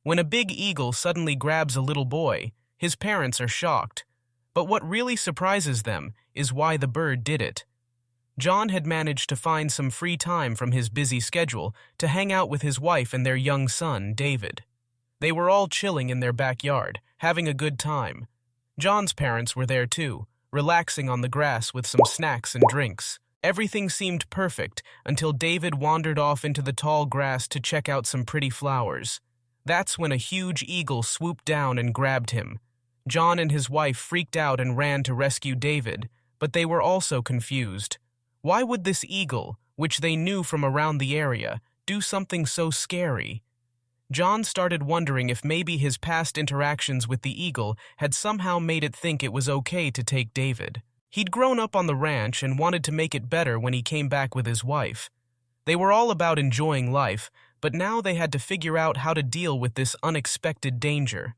When a big eagle suddenly grabs a little boy, his parents are shocked. But what really surprises them is why the bird did it. John had managed to find some free time from his busy schedule to hang out with his wife and their young son, David. They were all chilling in their backyard, having a good time. John's parents were there too, relaxing on the grass with some snacks and drinks. Everything seemed perfect until David wandered off into the tall grass to check out some pretty flowers. That's when a huge eagle swooped down and grabbed him. John and his wife freaked out and ran to rescue David, but they were also confused. Why would this eagle, which they knew from around the area, do something so scary? John started wondering if maybe his past interactions with the eagle had somehow made it think it was okay to take David. He'd grown up on the ranch and wanted to make it better when he came back with his wife. They were all about enjoying life, but now they had to figure out how to deal with this unexpected danger.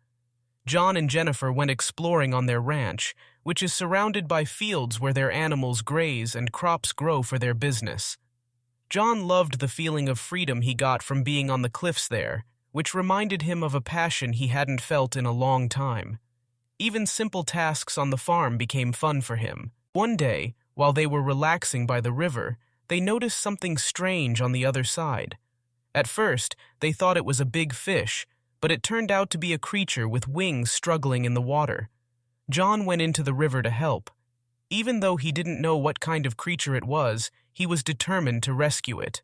John and Jennifer went exploring on their ranch, which is surrounded by fields where their animals graze and crops grow for their business. John loved the feeling of freedom he got from being on the cliffs there, which reminded him of a passion he hadn't felt in a long time. Even simple tasks on the farm became fun for him. One day, while they were relaxing by the river, they noticed something strange on the other side. At first, they thought it was a big fish, but it turned out to be a creature with wings struggling in the water. John went into the river to help. Even though he didn't know what kind of creature it was, he was determined to rescue it.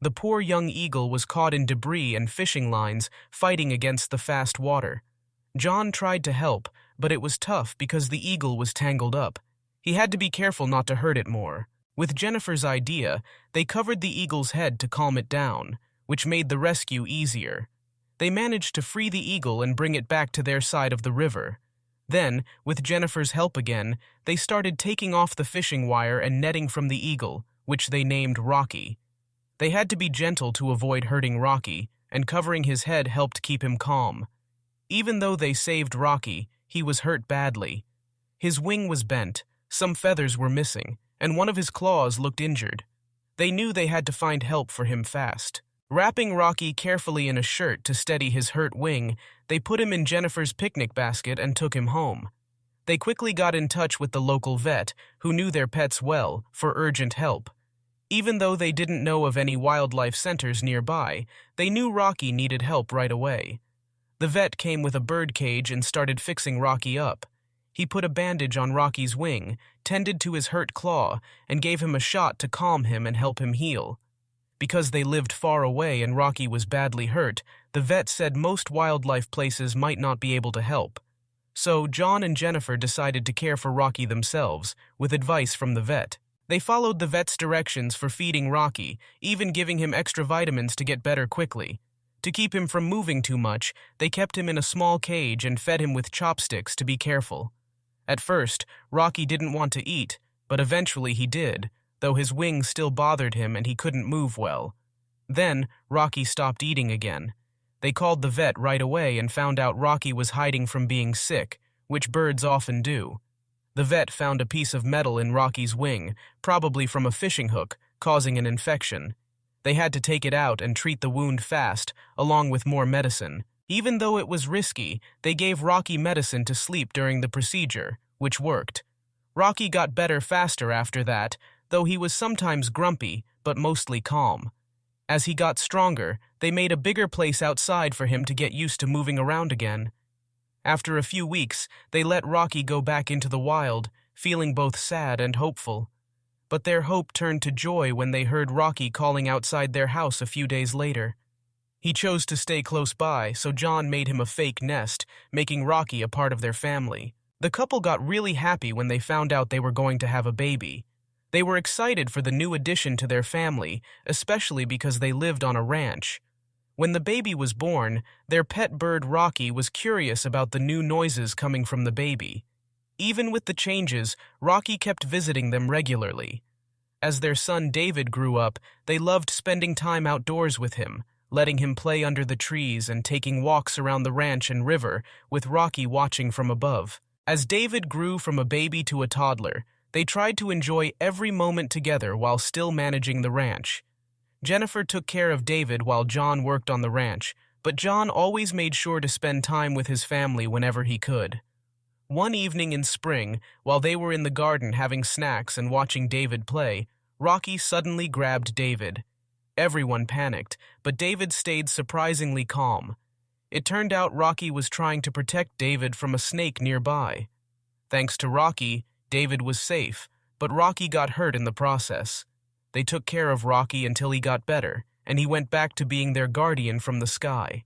The poor young eagle was caught in debris and fishing lines, fighting against the fast water. John tried to help, but it was tough because the eagle was tangled up. He had to be careful not to hurt it more. With Jennifer's idea, they covered the eagle's head to calm it down, which made the rescue easier. They managed to free the eagle and bring it back to their side of the river. Then, with Jennifer's help again, they started taking off the fishing wire and netting from the eagle, which they named Rocky. They had to be gentle to avoid hurting Rocky, and covering his head helped keep him calm. Even though they saved Rocky, he was hurt badly. His wing was bent, some feathers were missing, and one of his claws looked injured. They knew they had to find help for him fast. Wrapping Rocky carefully in a shirt to steady his hurt wing, they put him in Jennifer's picnic basket and took him home. They quickly got in touch with the local vet, who knew their pets well, for urgent help. Even though they didn't know of any wildlife centers nearby, they knew Rocky needed help right away. The vet came with a bird cage and started fixing Rocky up. He put a bandage on Rocky's wing, tended to his hurt claw, and gave him a shot to calm him and help him heal. Because they lived far away and Rocky was badly hurt, the vet said most wildlife places might not be able to help. So John and Jennifer decided to care for Rocky themselves, with advice from the vet. They followed the vet's directions for feeding Rocky, even giving him extra vitamins to get better quickly. To keep him from moving too much, they kept him in a small cage and fed him with chopsticks to be careful. At first, Rocky didn't want to eat, but eventually he did, though his wings still bothered him and he couldn't move well. Then, Rocky stopped eating again. They called the vet right away and found out Rocky was hiding from being sick, which birds often do. The vet found a piece of metal in Rocky's wing, probably from a fishing hook, causing an infection. They had to take it out and treat the wound fast, along with more medicine. Even though it was risky, they gave Rocky medicine to sleep during the procedure, which worked. Rocky got better faster after that, though he was sometimes grumpy, but mostly calm. As he got stronger, they made a bigger place outside for him to get used to moving around again. After a few weeks, they let Rocky go back into the wild, feeling both sad and hopeful. But their hope turned to joy when they heard Rocky calling outside their house a few days later. He chose to stay close by, so John made him a fake nest, making Rocky a part of their family. The couple got really happy when they found out they were going to have a baby. They were excited for the new addition to their family, especially because they lived on a ranch. When the baby was born, their pet bird Rocky was curious about the new noises coming from the baby. Even with the changes, Rocky kept visiting them regularly. As their son David grew up, they loved spending time outdoors with him, letting him play under the trees and taking walks around the ranch and river, with Rocky watching from above. As David grew from a baby to a toddler, they tried to enjoy every moment together while still managing the ranch. Jennifer took care of David while John worked on the ranch, But John always made sure to spend time with his family whenever he could. One evening in spring, while they were in the garden having snacks and watching David play, Rocky suddenly grabbed David. Everyone panicked, but David stayed surprisingly calm. It turned out Rocky was trying to protect David from a snake nearby. Thanks to Rocky, David was safe, but Rocky got hurt in the process. They took care of Rocky until he got better, and he went back to being their guardian from the sky.